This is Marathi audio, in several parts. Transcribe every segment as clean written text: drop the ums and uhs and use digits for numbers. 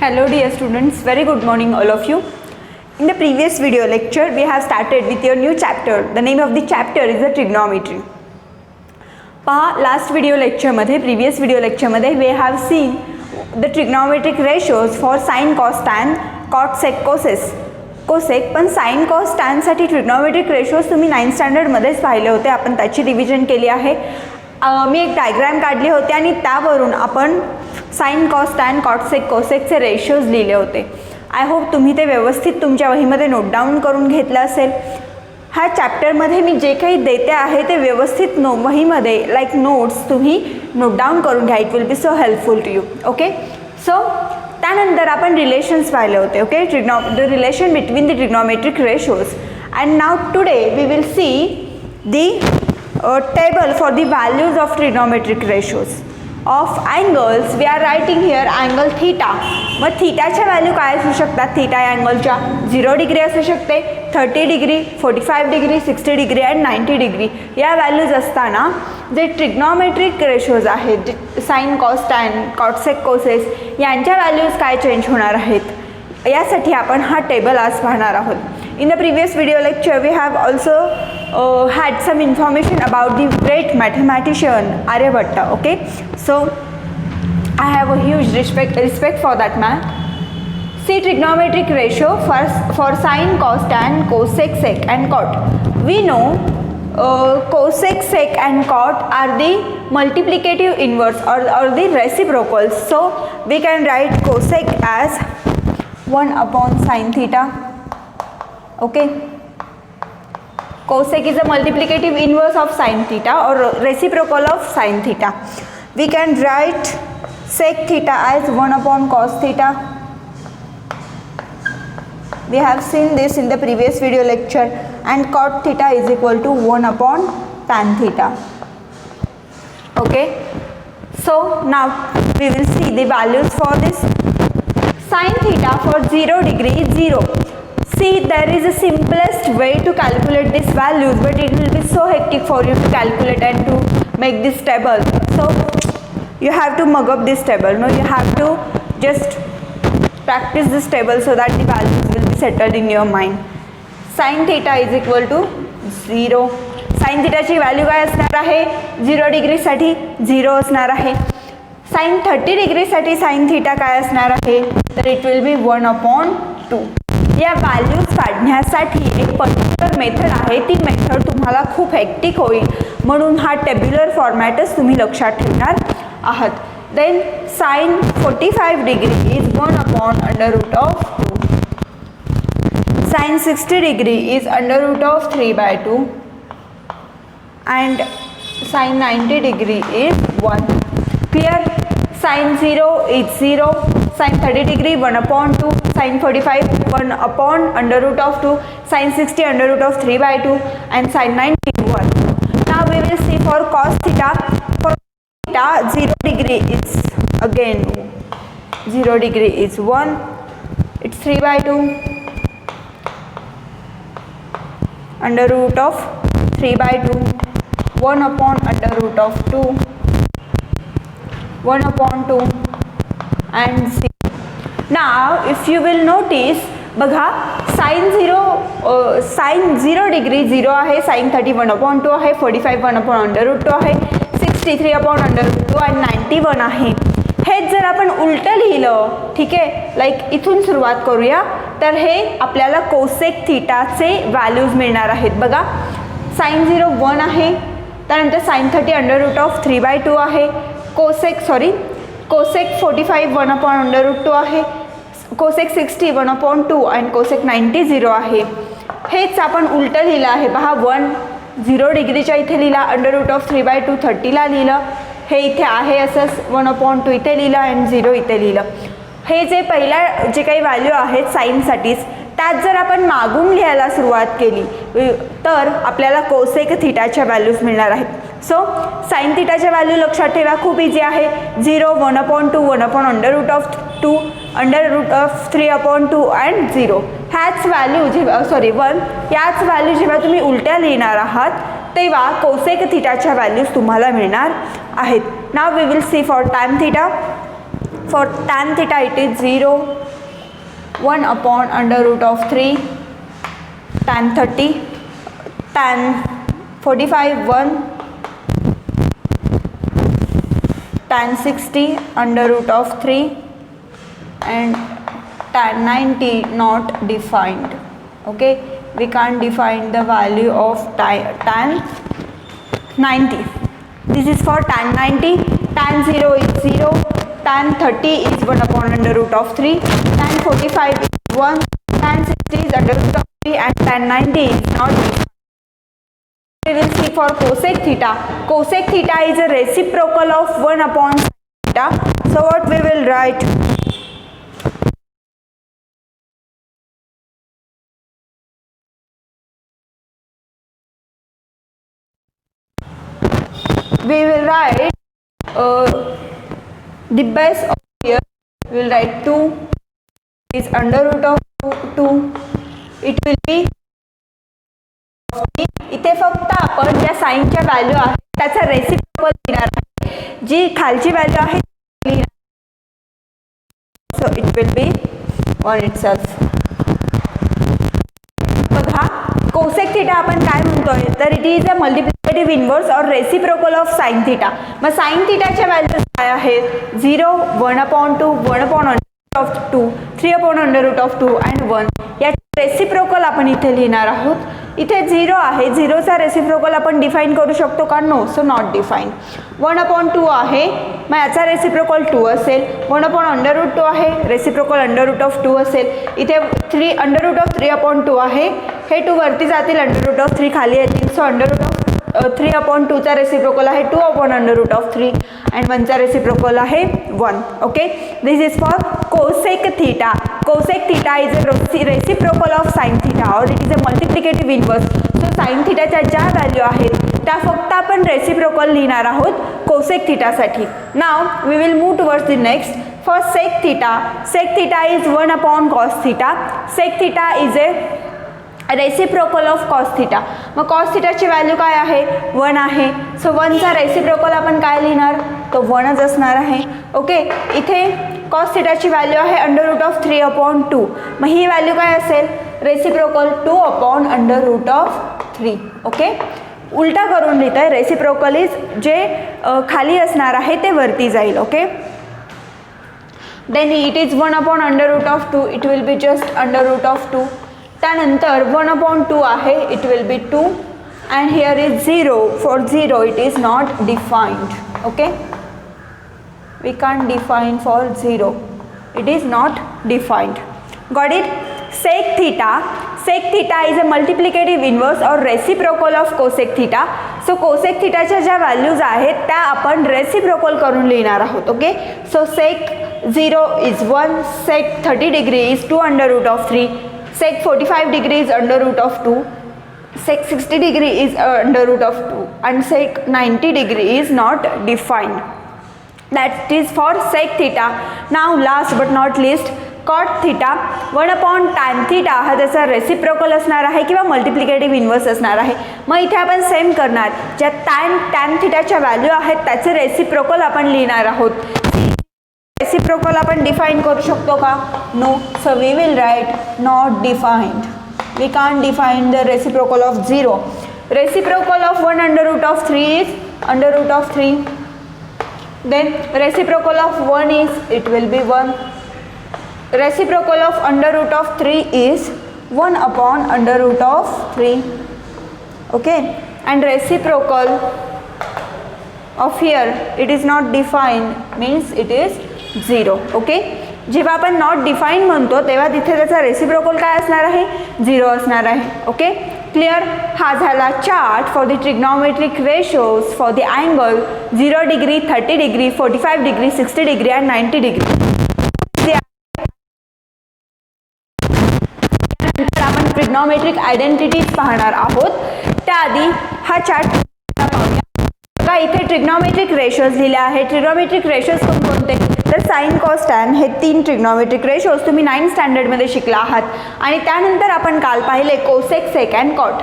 Hello dear students, very good morning all of you. In the previous video lecture we have started with your new chapter. The name of the chapter is the trigonometry. Last video lecture मध्ये previous video lecture मध्ये we have seen the trigonometric ratios for sin, cos, tan, cot, sec, cosec. पण sin, cos, tan साठी trigonometric ratios तुम्ही 9th स्टँडर्ड मध्येच पाहिले होते. आपण त्याची रिव्हिजन केली आहे. मी एक डायग्राम काढली होती आणि त्यावरून आपण साइन, कॉस, टॅन, कॉट, सेक, कोसेकचे रेशियोज लिहिले होते. आय होप तुम्ही ते व्यवस्थित तुमच्या वहीमध्ये नोट डाऊन करून घेतलं असेल. ह्या चॅप्टरमध्ये मी जे काही देते आहे ते व्यवस्थित वहीमध्ये लाईक नोट्स तुम्ही नोट डाऊन करून घ्या. It will be so helpful to you. Okay, so त्यानंतर आपण रिलेशन्स पाहिले होते. Okay, the relation between the trigonometric ratios. And now today we will see the table for the values of trigonometric ratios of angles. We are writing here angle theta. मग थीटाच्या व्हॅल्यू काय असू शकतात? थीटा या अँगलच्या 0 डिग्री असू शकते, 30 degree, 45 degree, 60 degree and 90 degree या व्हॅल्यूज असताना जे ट्रिग्नोमेट्रिक रेशोज आहेत, साइन, कॉस, टॅन, कॉट, सेक, कोसेस यांच्या व्हॅल्यूज काय चेंज होणार आहेत यासाठी आपण हा टेबल आज पाहणार आहोत. In the previous video lecture we have also had some information about the great mathematician Aryabhatta. Okay, so I have a huge respect for that man. See, trigonometric ratio for sine, cos, tan, cosec, sec and cot. We know cosec, sec and cot are the multiplicative inverse or the reciprocals. So we can write cosec as 1 upon sine theta. Okay, cosec is a multiplicative inverse of sine theta or reciprocal of sine theta. We can write sec theta as 1 upon cos theta. We have seen this in the previous video lecture. And cot theta is equal to 1 upon tan theta. Okay, so now we will see the values for this. Sin theta for 0 degree is 0. See, there is a simplest way to calculate these values, but it will be so hectic for you to calculate and to make this table. So you have to mug up this table. No, you have to just practice this table so that the values will be settled in your mind. Sin theta is equal to 0. Sin theta ची व्हॅल्यू काय असणार आहे? 0 डिग्री साठी 0 असणार आहे. sin 30 डिग्री साठी sin थीटा काय असणार आहे? तर इट विल बी 1 upon 2. या व्हॅल्यूज काढण्यासाठी एक पर्टिक्युलर मेथड आहे. ती मेथड तुम्हाला खूप हेक्टिक होईल म्हणून हा टेब्युलर फॉर्मॅटच तुम्ही लक्षात ठेवणार आहात. Then sine 45 degree is 1 upon under root of 2. Sine 60 degree is under root of 3/2 and sin 90 degree is 1. Clear? Sin 0 is 0, sin 30 degree 1 upon 2, sin 45 1 upon under root of 2, sin 60 under root of 3/2 and sin 90 1. Now we will see for cos theta. For theta 0 degree is again 0 degree is 1, it's 3/2 under root of 3/2, 1 upon under root of 2, 1 upon 2 and 0. Now if you will notice, बघा sin 0 डिग्री 0 आहे, sin 30 1 upon 2 आहे, 45 1 upon under root 2 आहे, 63 upon under root 2 आणि 91 आहे. हेच जर आपण उलटं लिहिलं, ठीक आहे, लाईक इथून सुरुवात करूया, तर हे आपल्याला कोसेक थीटाचे व्हॅल्यूज मिळणार आहेत. बघा sin 0 1 आहे, त्यानंतर sin 30 अंडर रूट ऑफ 3/2 आहे, कोसेक 45 1 upon अंडर रूट 2 आहे, कोसेक 60 1 upon 2 आणि कोसेक 90 0 आहे. हेच आपण उलटं लिहिलं आहे. पहा 1 0 डिग्रीच्या इथे लिहिला, अंडर रूट ऑफ 3/2 30ला लिहिलं, हे इथे आहे असंच 1 upon 2 इथे लिहिलं आणि 0 इथे लिहिलं. हे जे पहिल्या जे काही व्हॅल्यू आहेत साईनसाठीच, त्यात जर आपण मागून लिहायला सुरुवात केली तर आपल्याला कोसेक थीटाच्या व्हॅल्यूज मिळणार आहेत. सो साइन थीटाच्या व्हॅल्यू लक्षात ठेवा, खूप इझी आहे. 0 1 upon 2 1 upon under root of 2 under root of 3 upon 2 and 0. ह्याच व्हॅल्यू जेव्हा 1 याच व्हॅल्यू जेव्हा तुम्ही उलट्या लिहिणार आहात तेव्हा कोसेक थीटाच्या व्हॅल्यूज तुम्हाला मिळणार आहेत. Now we will see for tan theta. For tan theta it is 0, 1 upon under root of 3, tan 30, tan 45 1, tan 60 under root of 3, and tan 90 not defined. Okay, we can't define the value of tan 90. This is for tan 90. Tan 0 is 0, tan 30 is 1 upon under root of 3, tan 45 is 1, tan 60 is under root of 3, and tan 90 is not defined. We will see for cosec theta. Cosec theta is a reciprocal of 1 upon sin theta. So what we will write? We will write the base of here. We will write 2 is under root of 2. It will be इथे फक्त आपण ज्या साइनच्या व्हॅल्यू आहे त्याचा रेसिप्रोकल लिहिणार आहे, जी खालची व्हॅल्यू आहे लिहिणार. So it will be 1 itself. बघा कोसेक थीटा आपण काय म्हणतोय तर it is a multiplicative inverse or reciprocal of sine theta. मग साइन थीटाच्या व्हॅल्यूज काय आहेत? 0, 1 upon 2, 1 upon under root of 2, 3 upon under root of 2 and 1. या रेसिप्रोकल आपण इथे लिहिणार आहोत. इथे 0 आहे, 0चा रेसिप्रोकल आपण डिफाइन करू शकतो का? No, so not define. 1 upon 2 आहे, मग याचा रेसिप्रोकल 2 असेल. 1 अपॉन अंडर रूट 2 आहे, रेसिप्रोकल अंडर रूट ऑफ 2 असेल. इथे 3 अंडर रूट ऑफ 3 अपॉन 2 आहे, हे 2 वरती जातील, अंडर रूट ऑफ 3 खाली येतील. So under root of 3 upon 2चा रेसिप्रोकल आहे 2 upon under root of 3 and 1चा रेसिप्रोकल आहे 1. Okay, this is for cosec theta. Cosec theta is a reciprocal of sine theta और it is a multiplicative inverse. So sine थीटाच्या ज्या व्हॅल्यू आहेत त्या फक्त आपण रेसिप्रोकल लिहिणार आहोत कोसेक थीटासाठी. Now we will move towards the next. For sec theta, sec theta is 1 upon cos theta. Sec theta is a reciprocal of cos theta. मग कॉस थीटाची व्हॅल्यू काय आहे? 1 आहे. सो 1चा रेसिप्रोकल आपण काय लिहिणार? तो 1च असणार आहे. ओके, इथे कॉस थीटाची व्हॅल्यू आहे अंडर रूट ऑफ 3 अपॉन 2. मग ही व्हॅल्यू काय असेल? Reciprocal 2 upon under root of 3. Okay, उलटा करून लिहित आहे. रेसिप्रोकल इज जे खाली असणार आहे ते वरती जाईल. Okay, then it is 1 upon under root of 2. It will be just under root of 2. त्यानंतर 1 अपॉन 2 आहे, it will be 2 and here is 0. For 0 it is not defined. Okay, we can't define for 0, it is not defined. Got it? Sec theta, sec theta is a multiplicative inverse or reciprocal of cosec theta. So cosec theta च्या ज्या व्हॅल्यूज आहेत त्या आपण रेसिप्रोकल करून लिहिणार आहोत. Okay, so sec 0 is 1, sec 30 degree is 2 under root of 3, sec 45 degree is under root of 2, sec 60 degree is under root of 2 and sec 90 degree is not defined. That is for sec theta. Now last but not least cot theta. 1 upon tan theta हा त्याचा रेसिप्रोकल असणार आहे किंवा मल्टिप्लिकेटिव्ह इनव्हर्स असणार आहे. मग इथे आपण सेम करणार. ज्या tan थीटाच्या व्हॅल्यू आहेत त्याचे रेसिप्रोकल आपण लिहिणार आहोत. रेसिप्रोकल आपण डिफाइन करू शकतो का? No, so we will write not defined. We can't define the reciprocal of 0. Reciprocal of 1 under root of 3 is under root of 3. Then reciprocal of 1 is, it will be 1. Reciprocal of under root of 3 is 1 upon under root of 3. Okay, and reciprocal of here it is not defined means it is 0. Okay, जेव्हा आपण नॉट डिफाइन म्हणतो तेव्हा तिथे त्याचा रेसिप्रोकल काय असणार आहे? 0 असणार आहे. Okay, clear. हा झाला chart for the trigonometric ratios for the angle 0 degree, 30 degree, 45 degree, 60 degree and 90 degree. त्यानंतर आपण ट्रिग्नोमेट्रिक आयडेंटिटीज पाहणार आहोत. त्याआधी हा चार्ट पाहूया. बघा इथे ट्रिग्नोमेट्रिक रेशोज लिहिले आहे. ट्रिग्नोमेट्रिक रेशोज कोणकोणते? तर साइन कॉस टॅन हे 3 ट्रिग्नोमेट्रिक रेशोज तुम्ही 9th स्टँडर्डमध्ये शिकला आहात. आणि त्यानंतर आपण काल पाहिले cosec, sec and cot.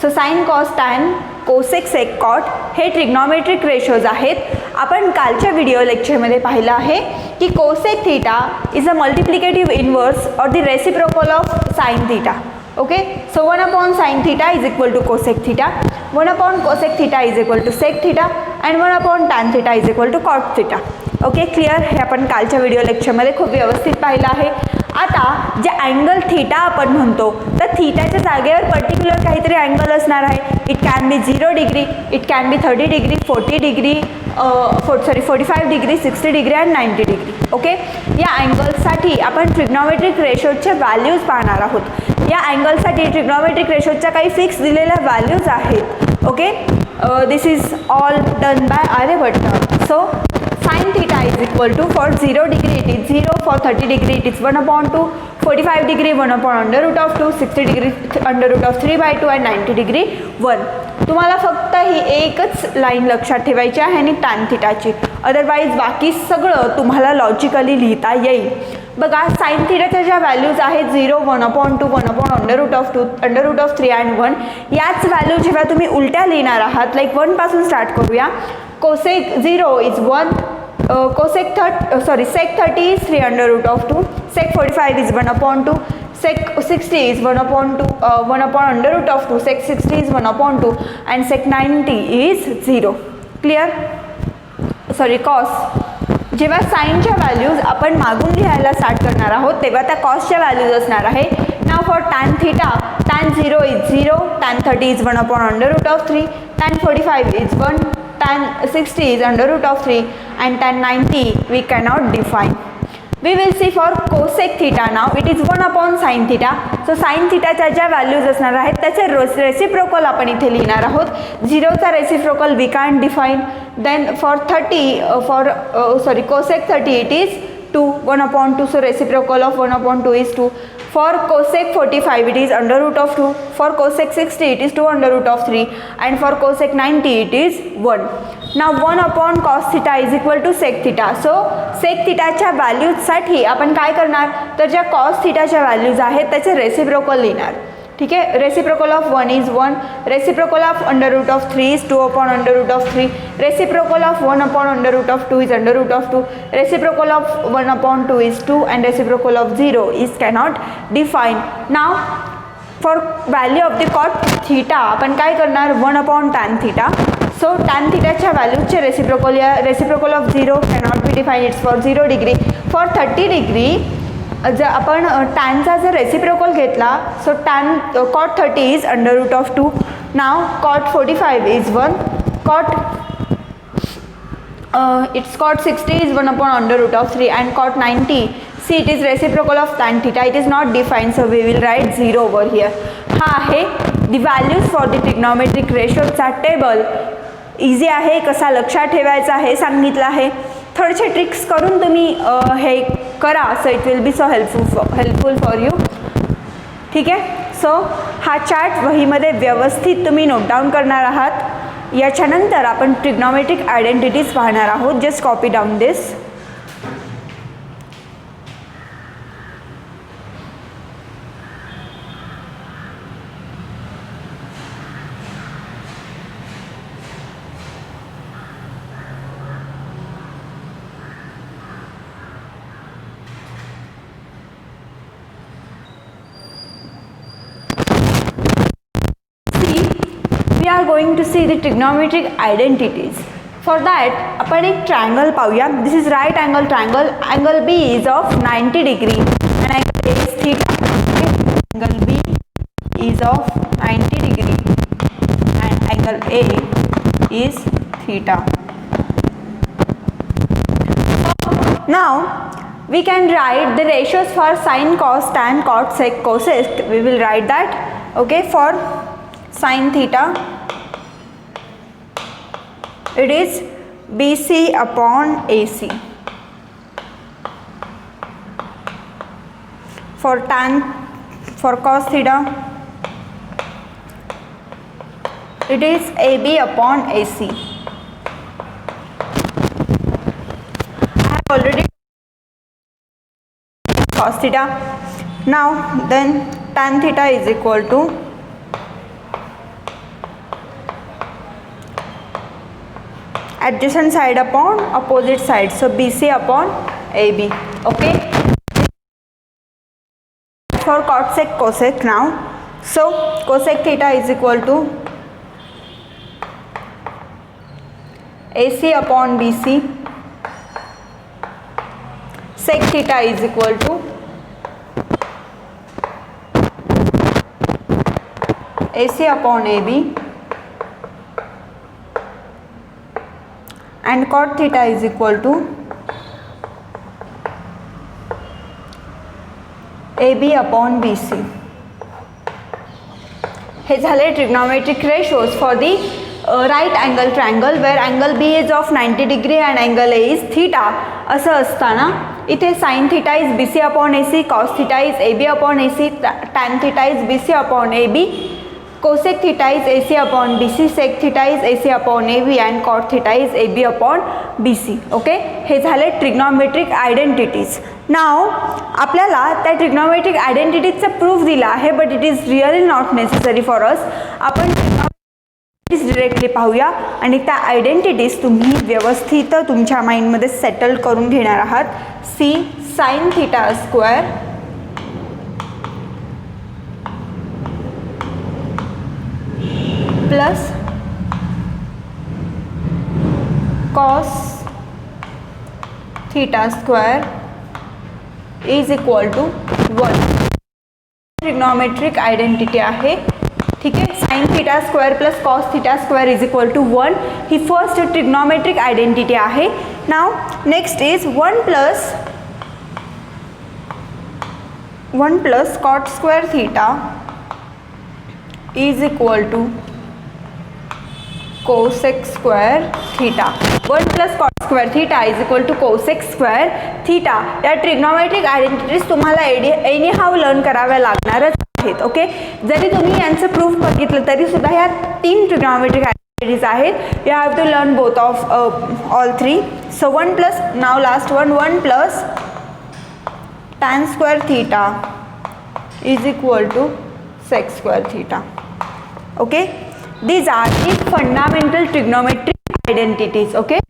So sine cos tan, cosec, sec, cot हे ट्रिग्नोमेट्रिक रेशोज आहेत. आपण कालच्या व्हिडिओ लेक्चरमध्ये पाहिलं आहे की cosec theta is a multiplicative inverse or the reciprocal of sin theta. Okay, so 1 upon sin theta is equal to cosec theta, 1 upon cosec theta is equal to sec theta and 1 upon tan theta is equal to cot theta. Okay clear. हे आपण कालच्या व्हिडिओ लेक्चरमध्ये खूप व्यवस्थित पाहिलं आहे. आता जे अँगल थीटा आपण म्हणतो तर थीटाच्या जागेवर पर्टिक्युलर काहीतरी अँगल असणार आहे. It can be 0 degree, it can be 30 degree, 40 degree, 45 degree, 60 degree and 90 degree. Okay, या अँगलसाठी आपण ट्रिग्नॉमेट्रिक रेशोचे व्हॅल्यूज पाहणार आहोत. या अँगलसाठी ट्रिग्नॉमेट्रिक रेशोच्या काही फिक्स दिलेल्या व्हॅल्यूज आहेत. Okay, this is all done by Aryabhata. So sin theta is equal to, for 0 degree it is 0, for 30 degree it is 1 upon 2, 45 degree 1 upon under root of 2, 60 degree under root of 3 by 2 and 90 degree 1. तुम्हाला फक्त ही एकच लाईन लक्षात ठेवायची आहे आणि tan थीटाची. अदरवाईज बाकी सगळं तुम्हाला लॉजिकली लिहिता येईल. बघा साइन थीटाच्या ज्या व्हॅल्यूज आहेत 0, 1 upon 2, 1 upon under root of 2, under root of 3 and 1, याच व्हॅल्यू जेव्हा तुम्ही उलट्या लिहिणार आहात, लाईक 1 पासून स्टार्ट करूया. cosec 0 is 1, sec 30 is 3 under root of 2, sec 45 is 1 upon 2, sec 60 is 1 upon 2, 1 upon under root of 2, sec 60 is 1 upon 2 and sec 90 is 0. Clear. cos जेव्हा साईनच्या व्हॅल्यूज आपण मागून लिहायला स्टार्ट करणार आहोत तेव्हा त्या कॉसच्या व्हॅल्यूज असणार आहे. Now for tan theta, tan 0 is 0, tan 30 is 1 upon under root of 3, tan 45 is 1, tan 60 is under root of 3 and tan 90 we cannot define. We will see for cosec theta now. It is 1 upon sin theta. So sin thetaच्या ज्या व्हॅल्यूज असणार आहेत त्याचे रेसिप्रोकल आपण इथे लिहिणार आहोत. 0चा reciprocal we can't define. Then for 30 cosec 30 it is 2, 1 upon 2, so reciprocal of 1 upon 2 is 2. For cosec 45 it is under root of 2, for cosec 60 it is 2 under root of 3 and for cosec 90 it is 1. Now 1 upon cos theta is equal to sec theta. So sec thetaच्या व्हॅल्यूजसाठी आपण काय करणार तर ज्या cos thetaच्या व्हॅल्यूज आहेत त्याचे रेसिप्रोकल लिहिणार. ठीक आहे. Reciprocal of 1 is 1, reciprocal of under root of 3 is 2 upon under root of 3, reciprocal of 1 upon under root of 2 is under root of 2, reciprocal of 1 upon 2 is 2 and reciprocal of 0 is cannot define. Now for value of the cot theta आपण काय करणार 1 upon tan theta. So tan thetaच्या व्हॅल्यूजचे reciprocal of 0 cannot be defined. It's for 0 degree. For 30 degree जर आपण टॅनचा जर रेसिप्रोकल घेतला so tan cot 30 is under root of 2. Now cot 45 is 1, cot it's cot 60 is 1 upon under root of 3 and cot 90 see it is reciprocal of tan theta. It is not define so we will write 0 over here. हा आहे the values for the trigonometric रेशोचा टेबल. इझी आहे, कसा लक्षात ठेवायचा हे सांगितलं आहे. थोडेसे ट्रिक्स करून तुम्ही हे करा so it will be so helpful for you. ठीक आहे. सो हा चार्ट वहीमध्ये व्यवस्थित तुम्ही नोट डाऊन करणार आहात. याच्यानंतर आपण ट्रिग्नॉमेट्रिक आयडेंटिटीज पाहणार आहोत. Just copy down this. We are going to see the trigonometric identities. For that आपण एक ट्रायंगल पाहूया. This is right angle triangle. Angle B is of 90 degree and angle A is theta. Angle B is of 90 degree and angle A is theta. Now we can write the ratios for sin, cos, tan, cot, sec, cosec. We will write that. Okay, for sin theta it is BC upon AC. For cos theta it is AB upon AC. I have already cos theta. Now then tan theta is equal to adjacent side upon opposite side. So BC upon AB. Okay, for cot sec cosec now. So cosec theta is equal to AC upon BC, sec theta is equal to AC upon AB, and cot theta is equal to AB upon BC. हे झाले trigonometric ratios for the right angle triangle where angle B is of 90 degree and angle A is theta. असं असताना इथे sine theta is B C upon A C, cos theta is A B upon A C, tan theta is B C upon A B, cosec theta is AC upon BC, sec theta is AC upon AB and cot theta is AB upon BC. Okay, हे झाले ट्रिग्नोमेट्रिक आयडेंटिटीज. नाव आपल्याला त्या ट्रिग्नोमेट्रिक आयडेंटिटीजचा प्रूफ दिला आहे, but it is really not necessary for us. आपण डिरेक्टली पाहूया आणि त्या आयडेंटिटीज तुम्ही व्यवस्थित तुमच्या माइंडमध्ये सेटल करून घेणार आहात. See sine theta square plus cos theta square is equal to 1. Trigonometric identity आहे. ठीक आहे, sine theta square plus cos theta square is equal to 1 ही फर्स्ट ट्रिग्नोमेट्रिक आयडेंटिटी आहे. Now next is 1 plus cot square theta is equal to cosec square theta. 1 plus cot square theta is equal to cosec square theta. या ट्रिग्नोमेट्रिक आयडेंटिटीज तुम्हाला एनी हाव लर्न कराव्या लागणारच आहेत. ओके, जरी तुम्ही यांचं प्रूफ बघितलं तरी सुद्धा ह्या 3 ट्रिग्नोमेट्रिक आयडेंटिटीज आहेत. You have to learn both of all 3. So 1 plus now last 1 plus tan square theta is equal to sec square theta. Okay, these are the fundamental trigonometric identities. Okay,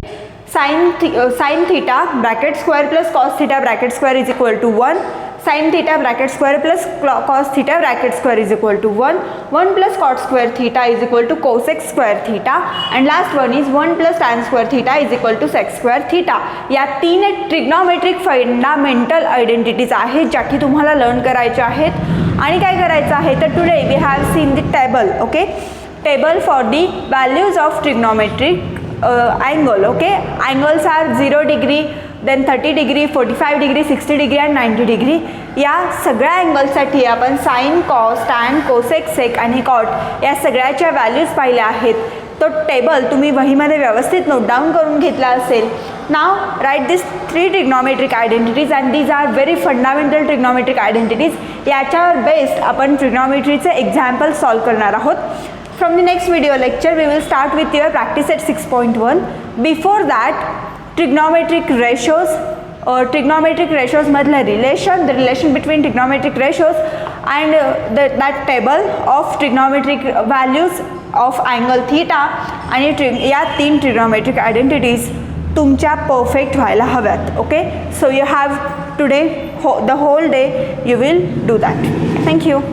sin theta bracket square plus cos theta bracket square is equal to 1. Sin theta bracket square plus cos theta bracket square is equal to 1. 1 plus cot square theta is equal to cosec square theta, and last one is 1 plus tan square theta is equal to sec square theta. या 3 ट्रिग्नोमेट्रिक फंडामेंटल आयडेंटिटीज आहेत ज्या की तुम्हाला लर्न करायच्या आहेत. आणि काय करायचं आहे तर today we have seen the table. Okay, table for the values of trigonometric angle. Okay, angles are 0 degree, then 30 degree, 45 degree, 60 degree and 90 degree. या सगळ्या अँगलसाठी आपण साइन, कॉस, टॅन, कोसेक, सेक आणि कॉट या सगळ्याच्या व्हॅल्यूज पाहिल्या आहेत. तो टेबल तुम्ही वहीमध्ये व्यवस्थित नोट डाऊन करून घेतला असेल. Now write this 3 trigonometric identities and these are very fundamental trigonometric identities. याच्यावर बेस्ड आपण ट्रिग्नोमेट्रीचे एक्झाम्पल सॉल्व करणार आहोत. From the next video lecture, we will start with your practice at 6.1. Before that, trigonometric ratios मधलं relation, the relation between trigonometric ratios and that table of trigonometric values of angle theta आणि या 3 trigonometric identities तुमच्या perfect व्हायला हव्यात. Okay, so you have today the whole day you will do that. Thank you.